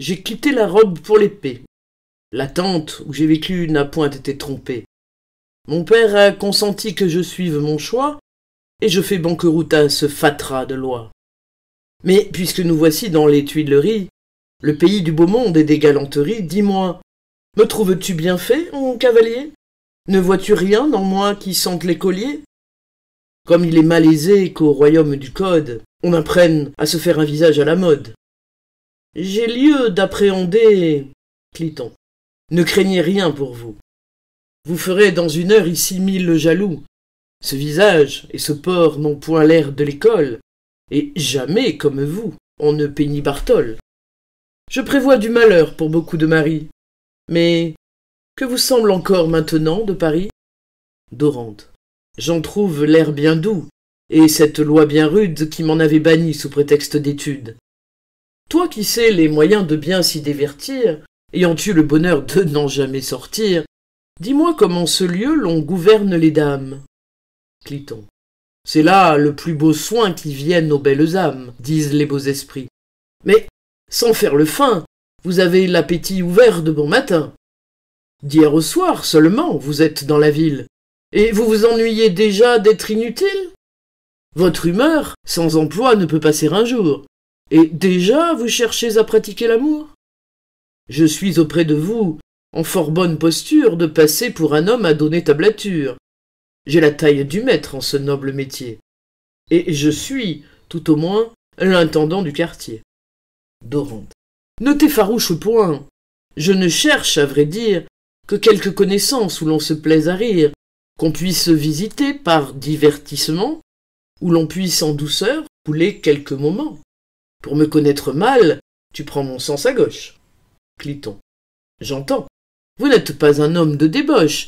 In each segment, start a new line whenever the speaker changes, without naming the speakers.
j'ai quitté la robe pour l'épée. La tente où j'ai vécu n'a point été trompée. Mon père a consenti que je suive mon choix, et je fais banqueroute à ce fatras de loi. Mais puisque nous voici dans les Tuileries, le pays du beau monde et des galanteries, dis-moi, me trouves-tu bien fait, mon cavalier? Ne vois-tu rien en moi qui sente l'écolier? Comme il est malaisé qu'au royaume du code, on apprenne à se faire un visage à la mode. J'ai lieu d'appréhender... Cliton. Ne craignez rien pour vous. Vous ferez dans une heure ici 1000 jaloux. Ce visage et ce port n'ont point l'air de l'école, et jamais, comme vous, on ne peignit Bartole. Je prévois du malheur pour beaucoup de maris. Mais que vous semble encore maintenant de Paris? Dorante. J'en trouve l'air bien doux, et cette loi bien rude qui m'en avait banni sous prétexte d'études. Toi qui sais les moyens de bien s'y divertir, ayant eu le bonheur de n'en jamais sortir, dis-moi comment ce lieu l'on gouverne les dames. Cliton. C'est là le plus beau soin qui vienne aux belles âmes, disent les beaux esprits. Mais, sans faire le fin, vous avez l'appétit ouvert de bon matin. D'hier au soir seulement vous êtes dans la ville, et vous vous ennuyez déjà d'être inutile? Votre humeur, sans emploi, ne peut passer un jour, et déjà vous cherchez à pratiquer l'amour? Je suis auprès de vous, en fort bonne posture de passer pour un homme à donner tablature. J'ai la taille du maître en ce noble métier, et je suis, tout au moins, l'intendant du quartier. Dorante. Ne t'effarouche point. Je ne cherche, à vrai dire, que quelques connaissances où l'on se plaise à rire, qu'on puisse visiter par divertissement, où l'on puisse en douceur couler quelques moments. Pour me connaître mal, tu prends mon sens à gauche. Cliton. J'entends. Vous n'êtes pas un homme de débauche,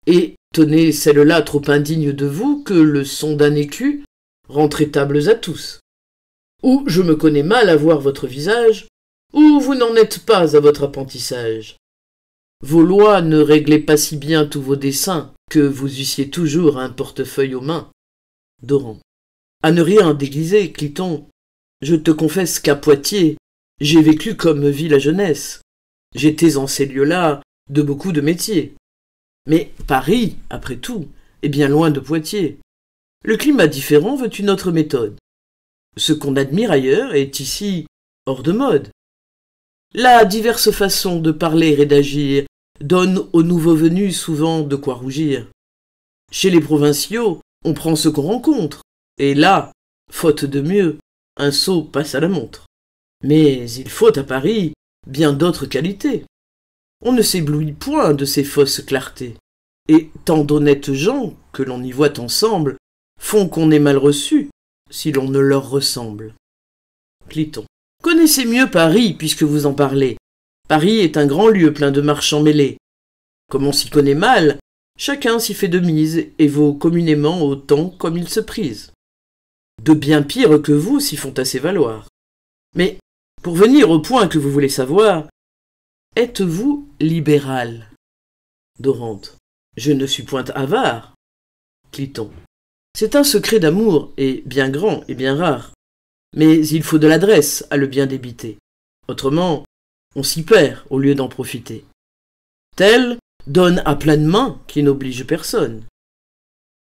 et tenez celle-là trop indigne de vous que le son d'un écu rend traitables à tous. Ou je me connais mal à voir votre visage, ou vous n'en êtes pas à votre apprentissage. Vos lois ne réglaient pas si bien tous vos desseins que vous eussiez toujours un portefeuille aux mains. Dorant. À ne rien déguiser, Cliton, je te confesse qu'à Poitiers, j'ai vécu comme vit la jeunesse. J'étais en ces lieux-là de beaucoup de métiers. Mais Paris, après tout, est bien loin de Poitiers. Le climat différent veut une autre méthode. Ce qu'on admire ailleurs est ici hors de mode. La diverse façon de parler et d'agir donne aux nouveaux venus souvent de quoi rougir. Chez les provinciaux, on prend ce qu'on rencontre, et là, faute de mieux, un sot passe à la montre. Mais il faut à Paris bien d'autres qualités. On ne s'éblouit point de ces fausses clartés, et tant d'honnêtes gens que l'on y voit ensemble font qu'on est mal reçu si l'on ne leur ressemble. Cliton. Connaissez mieux Paris, puisque vous en parlez. Paris est un grand lieu plein de marchands mêlés. Comme on s'y connaît mal, chacun s'y fait de mise et vaut communément autant comme il se prise. De bien pires que vous s'y font assez valoir. Mais, pour venir au point que vous voulez savoir, êtes-vous libéral? Dorante. Je ne suis point avare. Cliton. C'est un secret d'amour, et bien grand et bien rare. Mais il faut de l'adresse à le bien débiter. Autrement, on s'y perd au lieu d'en profiter. Tel donne à pleine main qui n'oblige personne.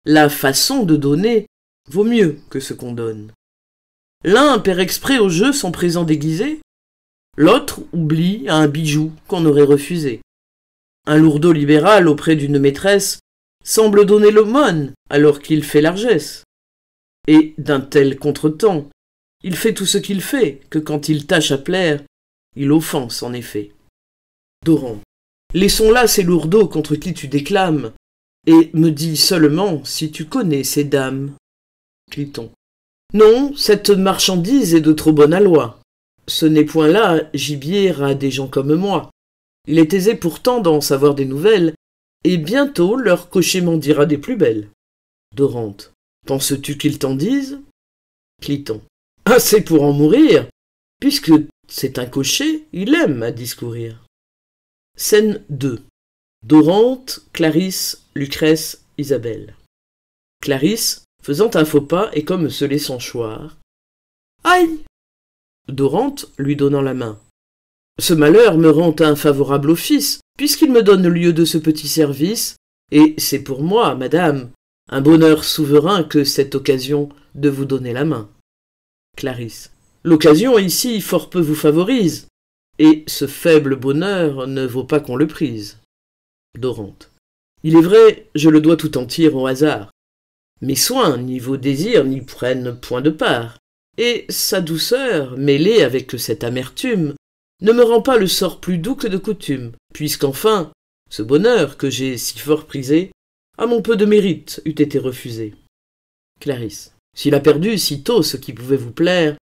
La façon de donner vaut mieux que ce qu'on donne. L'un perd exprès au jeu son présent déguisé, l'autre oublie un bijou qu'on aurait refusé. Un lourdeau libéral auprès d'une maîtresse semble donner l'aumône alors qu'il fait largesse. Et d'un tel contretemps, il fait tout ce qu'il fait, que quand il tâche à plaire, il offense en effet. Dorant. Laissons là ces lourdeaux contre qui tu déclames, et me dis seulement si tu connais ces dames. Cliton. Non, cette marchandise est de trop bonne aloi. Ce n'est point là gibier à des gens comme moi. Il est aisé pourtant d'en savoir des nouvelles, et bientôt leur cocher m'en dira des plus belles. Dorante. Penses-tu qu'ils t'en disent? Cliton. Assez pour en mourir, puisque c'est un cocher, il aime à discourir. Scène 2. Dorante, Clarisse, Lucrèce, Isabelle. Clarisse, faisant un faux pas et comme se laissant choir. Aïe! Dorante lui donnant la main. Ce malheur me rend un favorable office, puisqu'il me donne lieu de ce petit service, et c'est pour moi, madame, un bonheur souverain que cette occasion de vous donner la main. Clarisse. L'occasion ici fort peu vous favorise, et ce faible bonheur ne vaut pas qu'on le prise. Dorante. Il est vrai, je le dois tout entier au hasard. Mes soins, ni vos désirs, n'y prennent point de part, et sa douceur, mêlée avec cette amertume, ne me rend pas le sort plus doux que de coutume, puisqu'enfin, ce bonheur que j'ai si fort prisé, à mon peu de mérite eût été refusé. Clarisse. S'il a perdu sitôt ce qui pouvait vous plaire,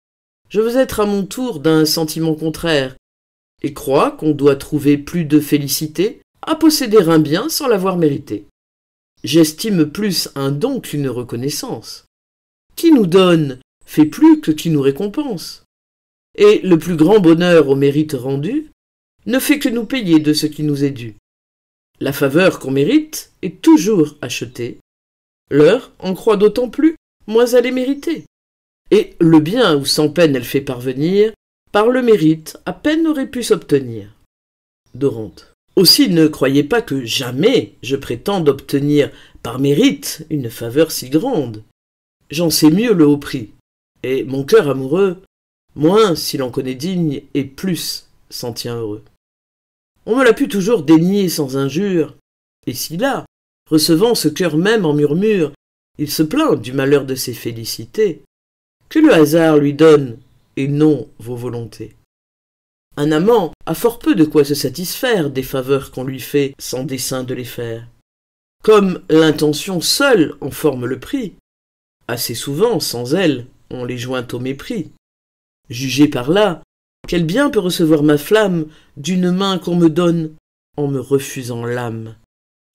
je veux être à mon tour d'un sentiment contraire, et crois qu'on doit trouver plus de félicité à posséder un bien sans l'avoir mérité. J'estime plus un don qu'une reconnaissance. Qui nous donne fait plus que qui nous récompense. Et le plus grand bonheur au mérite rendu ne fait que nous payer de ce qui nous est dû. La faveur qu'on mérite est toujours achetée. L'heure en croit d'autant plus, moins elle est méritée. Et le bien où sans peine elle fait parvenir, par le mérite à peine aurait pu s'obtenir. Dorante. Aussi ne croyez pas que jamais je prétende obtenir par mérite une faveur si grande. J'en sais mieux le haut prix, et mon cœur amoureux, moins s'il en connaît digne, et plus s'en tient heureux. On me l'a pu toujours dénier sans injure, et si là, recevant ce cœur même en murmure, il se plaint du malheur de ses félicités, que le hasard lui donne, et non vos volontés. Un amant a fort peu de quoi se satisfaire des faveurs qu'on lui fait sans dessein de les faire. Comme l'intention seule en forme le prix, assez souvent, sans elle, on les joint au mépris. Jugez par là, quel bien peut recevoir ma flamme d'une main qu'on me donne en me refusant l'âme.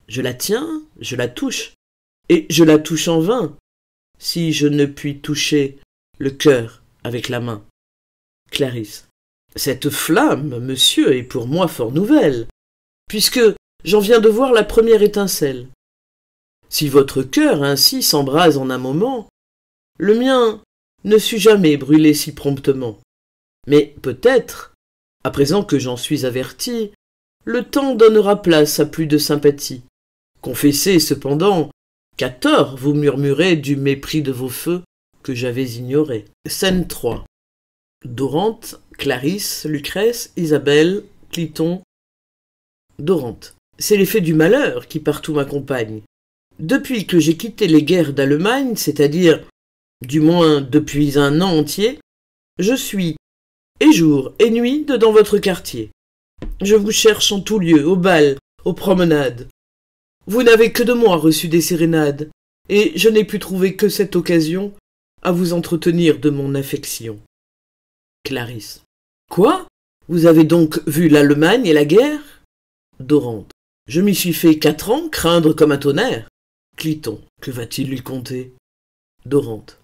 Je la tiens, je la touche, et je la touche en vain, si je ne puis toucher le cœur avec la main. Clarisse. Cette flamme, monsieur, est pour moi fort nouvelle, puisque j'en viens de voir la première étincelle. Si votre cœur ainsi s'embrase en un moment, le mien ne sut jamais brûler si promptement. Mais peut-être, à présent que j'en suis averti, le temps donnera place à plus de sympathie. Confessez cependant qu'à tort vous murmurez du mépris de vos feux que j'avais ignoré. Scène 3. Dorante, Clarisse, Lucrèce, Isabelle, Cliton. Dorante. C'est l'effet du malheur qui partout m'accompagne. Depuis que j'ai quitté les guerres d'Allemagne, c'est-à-dire, du moins depuis un an entier, je suis, et jour et nuit, dedans votre quartier. Je vous cherche en tout lieu, au bal, aux promenades. Vous n'avez que de moi reçu des sérénades, et je n'ai pu trouver que cette occasion à vous entretenir de mon affection. Clarisse. Quoi? Vous avez donc vu l'Allemagne et la guerre? Dorante. Je m'y suis fait 4 ans craindre comme un tonnerre. Cliton. Que va-t-il lui conter? Dorante.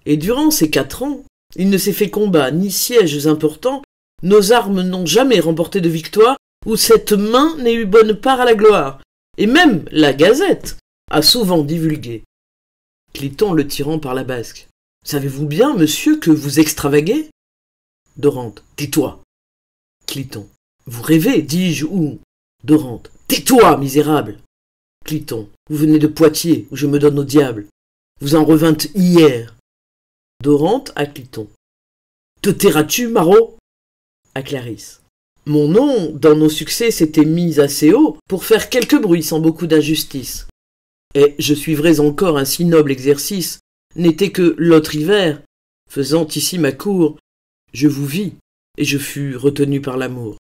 Et durant ces 4 ans, il ne s'est fait combat ni sièges importants, nos armes n'ont jamais remporté de victoire, où cette main n'ait eu bonne part à la gloire, et même la Gazette a souvent divulgué. Cliton le tirant par la basque. Savez-vous bien, monsieur, que vous extravaguez? Dorante. Tais-toi. Cliton. Vous rêvez, dis-je, ou... Dorante. Tais-toi, misérable. Cliton. Vous venez de Poitiers, où je me donne au diable. Vous en revîntes hier. Dorante à Cliton. Te tairas-tu, maraud? À Clarisse. Mon nom, dans nos succès, s'était mis assez haut pour faire quelque bruit sans beaucoup d'injustice. Et je suivrais encore un si noble exercice, n'était que l'autre hiver, faisant ici ma cour, je vous vis, et je fus retenu par l'amour.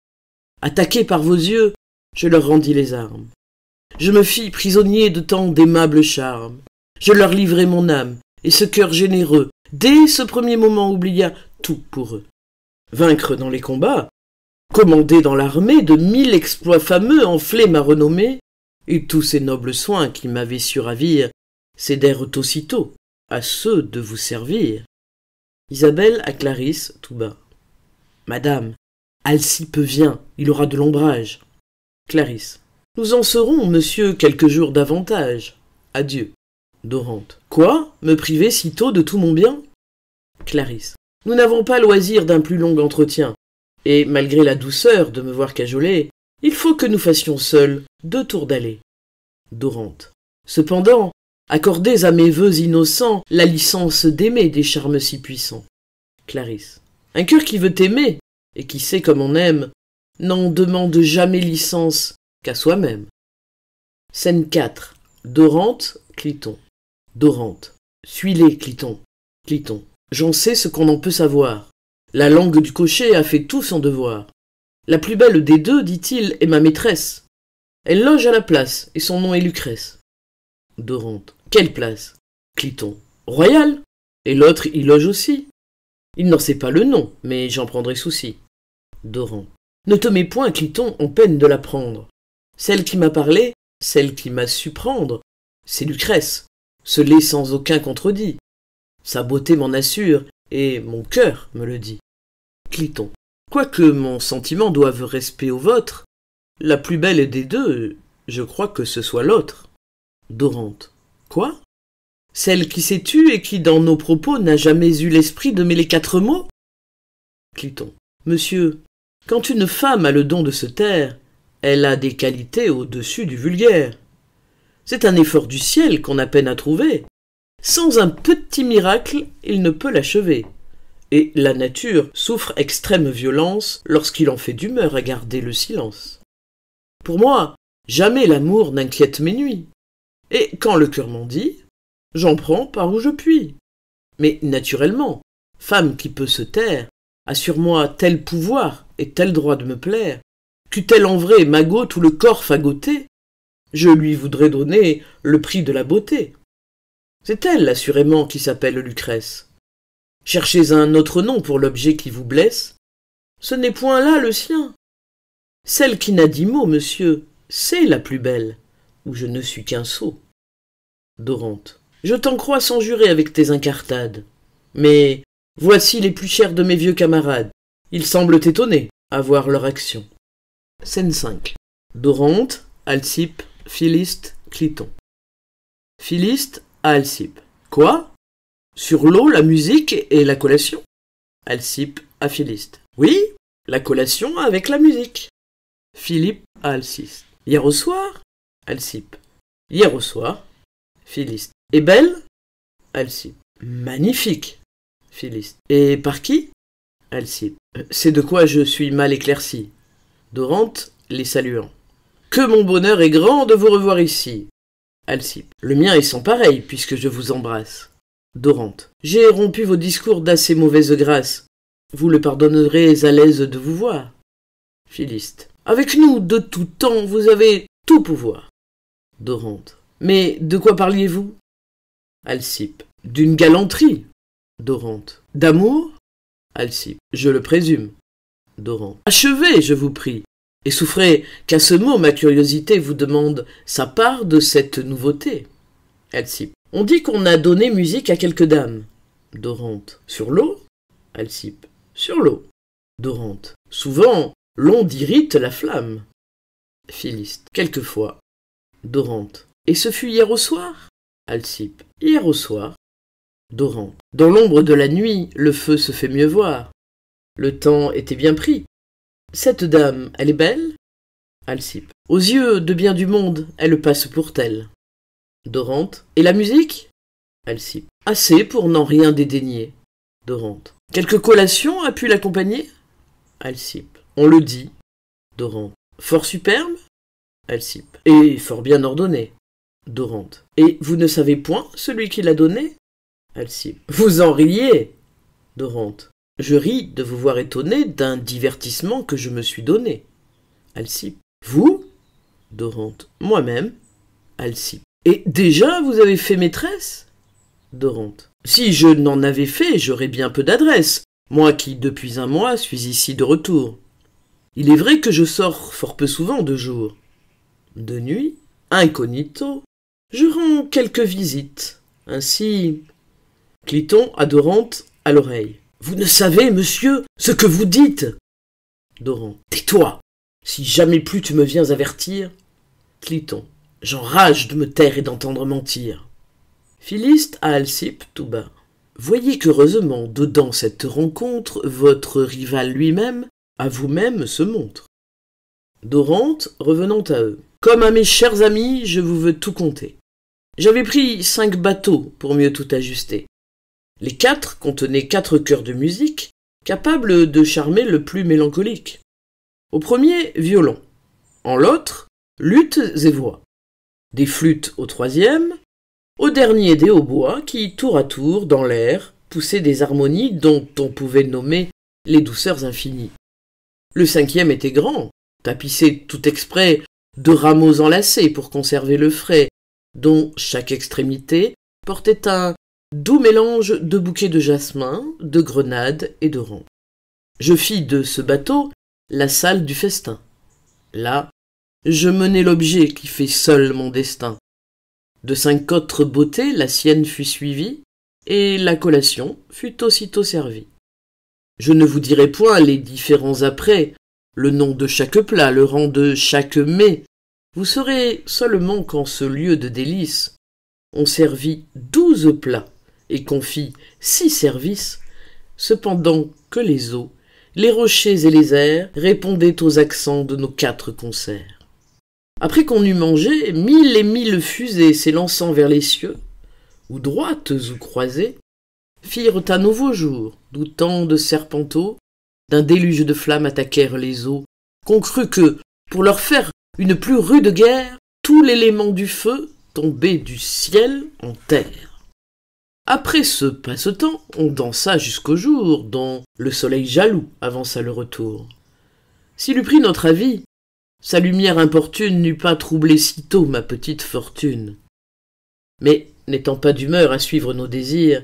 Attaqué par vos yeux, je leur rendis les armes. Je me fis prisonnier de tant d'aimables charmes. Je leur livrai mon âme, et ce cœur généreux, dès ce premier moment, oublia tout pour eux. Vaincre dans les combats, commander dans l'armée de 1000 exploits fameux enflaient ma renommée, et tous ces nobles soins qui m'avaient su ravir cédèrent aussitôt à ceux de vous servir. Isabelle à Clarisse, tout bas. Madame, Alcippe vient, il aura de l'ombrage. Clarisse. Nous en serons, monsieur, quelques jours davantage. Adieu. Dorante. Quoi? Me priver si tôt de tout mon bien? Clarisse. Nous n'avons pas loisir d'un plus long entretien. Et malgré la douceur de me voir cajoler, il faut que nous fassions seuls 2 tours d'allée. Dorante. Cependant, accordez à mes vœux innocents la licence d'aimer des charmes si puissants. Clarisse. Un cœur qui veut aimer, et qui sait comme on aime, n'en demande jamais licence qu'à soi-même. Scène 4. Dorante, Cliton. Dorante. Suis-les, Cliton. Cliton. J'en sais ce qu'on en peut savoir. La langue du cocher a fait tout son devoir. La plus belle des 2, dit-il, est ma maîtresse. Elle loge à la place, et son nom est Lucrèce. Dorante. Quelle place? Cliton. Royale. Et l'autre y loge aussi. Il n'en sait pas le nom, mais j'en prendrai souci. Dorante. Ne te mets point, Cliton, en peine de l'apprendre. Celle qui m'a parlé, celle qui m'a su prendre, c'est Lucrèce, ce l'est sans aucun contredit. Sa beauté m'en assure, et mon cœur me le dit. Cliton. Quoique mon sentiment doive respect au vôtre, la plus belle des 2, je crois que ce soit l'autre. Dorante. Quoi? Celle qui s'est tue et qui, dans nos propos, n'a jamais eu l'esprit de mêler 4 mots? Cliton. Monsieur, quand une femme a le don de se taire, elle a des qualités au-dessus du vulgaire. C'est un effort du ciel qu'on a peine à trouver. Sans un petit miracle, il ne peut l'achever. Et la nature souffre extrême violence lorsqu'il en fait d'humeur à garder le silence. Pour moi, jamais l'amour n'inquiète mes nuits. Et quand le cœur m'en dit, j'en prends par où je puis. Mais naturellement, femme qui peut se taire, a sur moi tel pouvoir et tel droit de me plaire, qu'eût-elle en vrai magot tout le corps fagoté, je lui voudrais donner le prix de la beauté. C'est elle, assurément, qui s'appelle Lucrèce. Cherchez un autre nom pour l'objet qui vous blesse, ce n'est point là le sien. Celle qui n'a dit mot, monsieur, c'est la plus belle, ou je ne suis qu'un sot. Dorante. Je t'en crois sans jurer avec tes incartades. Mais voici les plus chers de mes vieux camarades. Ils semblent étonnés à voir leur action. Scène 5. Dorante, Alcippe, Philiste, Cliton. Philiste à Alcippe. Quoi? Sur l'eau, la musique et la collation? Alcippe à Philiste. Oui, la collation avec la musique. Philippe à Alciste. Hier au soir? Alcippe. Hier au soir. Philiste. Et belle? Alcippe. Magnifique. Philiste. Et par qui? Alcippe. C'est de quoi je suis mal éclairci. Dorante, les saluant. Que mon bonheur est grand de vous revoir ici. Alcippe. Le mien est sans pareil, puisque je vous embrasse. Dorante. J'ai rompu vos discours d'assez mauvaise grâce. Vous le pardonnerez à l'aise de vous voir. Philiste. Avec nous, de tout temps, vous avez tout pouvoir. Dorante. Mais de quoi parliez-vous? Alcippe. D'une galanterie. Dorante. D'amour? Alcippe. Je le présume. Dorante. Achevez, je vous prie, et souffrez qu'à ce mot ma curiosité vous demande sa part de cette nouveauté. Alcippe. On dit qu'on a donné musique à quelques dames. Dorante. Sur l'eau? Alcippe. Sur l'eau. Dorante. Souvent, l'onde irrite la flamme. Philiste. Quelquefois. Dorante. Et ce fut hier au soir? Alcippe. Hier au soir. Dorante. Dans l'ombre de la nuit, le feu se fait mieux voir. Le temps était bien pris. Cette dame, elle est belle? Alcippe. Aux yeux de bien du monde, elle passe pour telle. Dorante. Et la musique? Alcippe. Assez pour n'en rien dédaigner. Dorante. Quelque collation a pu l'accompagner? Alcippe. On le dit. Dorante. Fort superbe? Alcippe. Et fort bien ordonné. Dorante. Et vous ne savez point celui qui l'a donné? Alcippe. Vous en riez? Dorante. Je ris de vous voir étonné d'un divertissement que je me suis donné. Alcippe. Vous? Dorante. Moi-même. Alcippe. Et déjà vous avez fait maîtresse? Dorante. Si je n'en avais fait, j'aurais bien peu d'adresse, moi qui depuis un mois suis ici de retour. Il est vrai que je sors fort peu souvent de jour. De nuit, incognito, je rends quelques visites. Ainsi, Cliton à Dorante à l'oreille. Vous ne savez, monsieur, ce que vous dites? Dorante. Tais-toi, si jamais plus tu me viens avertir. Cliton. J'enrage de me taire et d'entendre mentir. Philiste à Alcippe tout bas. Voyez qu'heureusement, dedans cette rencontre, votre rival lui-même à vous-même se montre. Dorante, revenant à eux. Comme à mes chers amis, je vous veux tout conter. J'avais pris 5 bateaux pour mieux tout ajuster. Les 4 contenaient 4 chœurs de musique, capables de charmer le plus mélancolique. Au premier, violon. En l'autre, luttes et voix. Des flûtes au troisième. Au dernier, des hautbois qui, tour à tour, dans l'air, poussaient des harmonies dont on pouvait nommer les douceurs infinies. Le 5e était grand, tapissé tout exprès de rameaux enlacés pour conserver le frais, dont chaque extrémité portait un doux mélange de bouquets de jasmin, de grenades et de rang. Je fis de ce bateau la salle du festin. Là, je menai l'objet qui fait seul mon destin. De 5 autres beautés, la sienne fut suivie, et la collation fut aussitôt servie. Je ne vous dirai point les différents apprêts, le nom de chaque plat, le rang de chaque mets. Vous saurez seulement qu'en ce lieu de délices, on servit 12 plats et qu'on fit 6 services, cependant que les eaux, les rochers et les airs répondaient aux accents de nos 4 concerts. Après qu'on eut mangé, 1000 et 1000 fusées s'élançant vers les cieux, ou droites ou croisées, firent un nouveau jour, d'où tant de serpenteaux, d'un déluge de flammes attaquèrent les eaux, qu'on crut que, pour leur faire une plus rude guerre, tout l'élément du feu tombait du ciel en terre. Après ce passe-temps, on dansa jusqu'au jour, dont le soleil jaloux avança le retour. S'il eût pris notre avis, sa lumière importune n'eût pas troublé sitôt ma petite fortune. Mais, n'étant pas d'humeur à suivre nos désirs,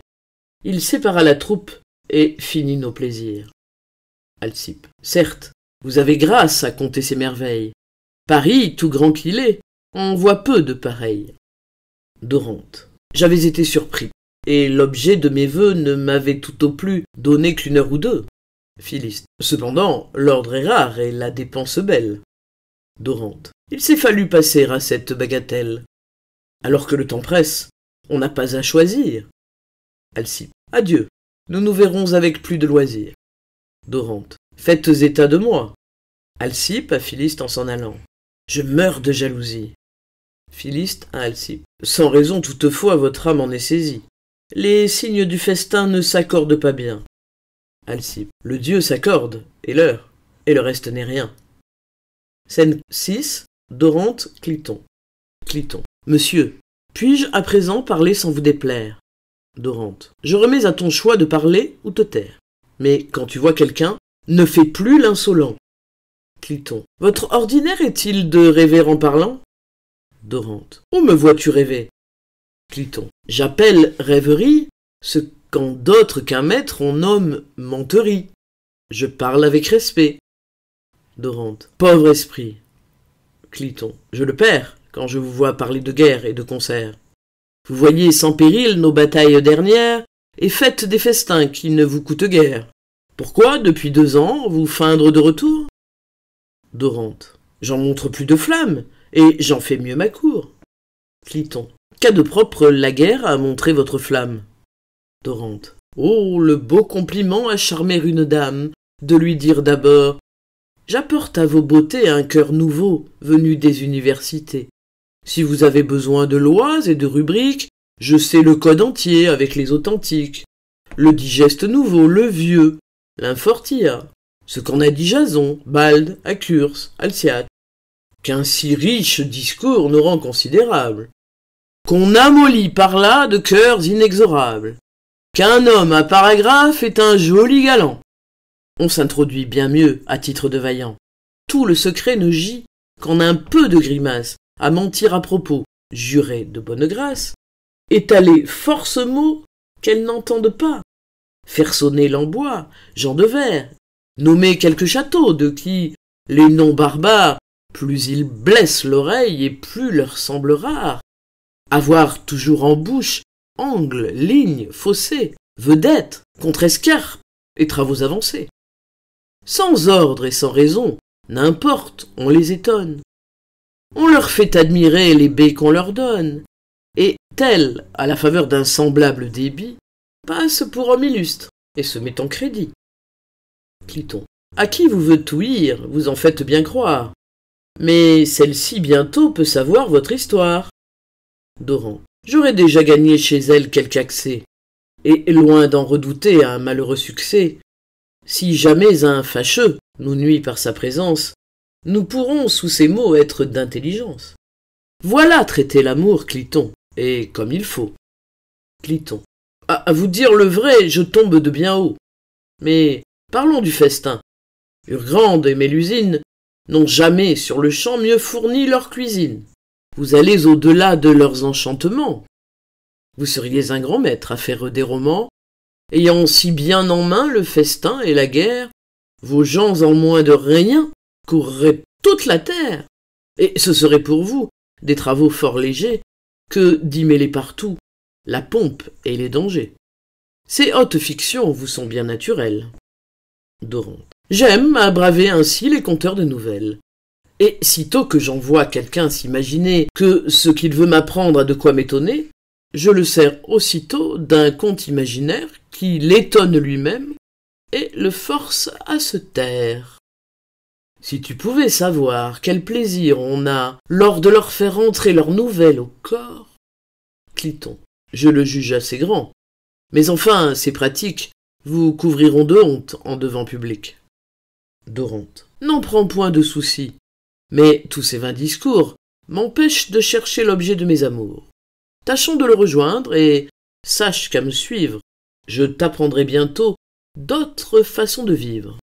il sépara la troupe et finit nos plaisirs. Alcippe. Certes, vous avez grâce à compter ces merveilles. Paris, tout grand qu'il est, on voit peu de pareils. Dorante. J'avais été surpris, et l'objet de mes vœux ne m'avait tout au plus donné qu'une heure ou deux. Philiste. Cependant, l'ordre est rare et la dépense belle. Dorante. Il s'est fallu passer à cette bagatelle. Alors que le temps presse, on n'a pas à choisir. Alcippe. Adieu, nous nous verrons avec plus de loisir. Dorante. Faites état de moi. Alcippe à Philiste en s'en allant. Je meurs de jalousie. Philiste à Alcippe. Sans raison toutefois votre âme en est saisie. Les signes du festin ne s'accordent pas bien. Alcippe. Le Dieu s'accorde, et l'heure, et le reste n'est rien. Scène 6. Dorante, Cliton. Cliton. Monsieur, puis-je à présent parler sans vous déplaire? Dorante. Je remets à ton choix de parler ou te taire. Mais quand tu vois quelqu'un, ne fais plus l'insolent. Cliton. Votre ordinaire est-il de rêver en parlant? Dorante. Où me vois-tu rêver? Cliton. J'appelle rêverie ce qu'en d'autres qu'un maître on nomme menterie. Je parle avec respect. Dorante. Pauvre esprit. Cliton. Je le perds quand je vous vois parler de guerre et de concert. Vous voyez sans péril nos batailles dernières et faites des festins qui ne vous coûtent guère. Pourquoi, depuis 2 ans, vous feindre de retour? Dorante. J'en montre plus de flammes et j'en fais mieux ma cour. Cliton. Qu'a de propre la guerre à montrer votre flamme? Dorante. Oh, le beau compliment à charmer une dame, de lui dire d'abord « J'apporte à vos beautés un cœur nouveau, venu des universités. Si vous avez besoin de lois et de rubriques, je sais le code entier avec les authentiques. Le digeste nouveau, le vieux, l'infortia, ce qu'en a dit Jason, Balde, Accurse, Alciate. Qu'un si riche discours nous rend considérable. Qu'on amollit par là de cœurs inexorables. Qu'un homme à paragraphe est un joli galant. On s'introduit bien mieux à titre de vaillant. Tout le secret ne gît qu'en un peu de grimace, à mentir à propos, jurer de bonne grâce, étaler force mots qu'elles n'entendent pas, faire sonner l'embois, gens de verre, nommer quelques châteaux de qui les noms barbares, plus ils blessent l'oreille et plus leur semble rare, avoir toujours en bouche angles, lignes, fossés, vedettes, contrescarpes et travaux avancés. Sans ordre et sans raison, n'importe, on les étonne. On leur fait admirer les baies qu'on leur donne, et, tels, à la faveur d'un semblable débit, passent pour hommes illustres et se mettent en crédit. Cliton. À qui vous veut ouïr, vous en faites bien croire. Mais celle-ci bientôt peut savoir votre histoire. Doran. J'aurais déjà gagné chez elle quelque accès, et loin d'en redouter un malheureux succès, si jamais un fâcheux nous nuit par sa présence, nous pourrons sous ces mots être d'intelligence. Voilà traiter l'amour, Cliton, et comme il faut. Cliton. À vous dire le vrai, je tombe de bien haut. Mais parlons du festin. Urgrande et Mélusine n'ont jamais sur le champ mieux fourni leur cuisine. Vous allez au-delà de leurs enchantements. Vous seriez un grand maître à faire des romans, ayant si bien en main le festin et la guerre, vos gens en moins de rien courraient toute la terre, et ce serait pour vous des travaux fort légers que d'y mêler partout la pompe et les dangers. Ces hautes fictions vous sont bien naturelles. Doran. J'aime à braver ainsi les conteurs de nouvelles. Et sitôt que j'en vois quelqu'un s'imaginer que ce qu'il veut m'apprendre a de quoi m'étonner, je le sers aussitôt d'un conte imaginaire qui l'étonne lui-même et le force à se taire. Si tu pouvais savoir quel plaisir on a lors de leur faire entrer leurs nouvelles au corps. Cliton. Je le juge assez grand. Mais enfin, ces pratiques vous couvriront de honte en devant public. Dorante. N'en prends point de souci. Mais tous ces vains discours m'empêchent de chercher l'objet de mes amours. Tâchons de le rejoindre et sache qu'à me suivre, je t'apprendrai bientôt d'autres façons de vivre.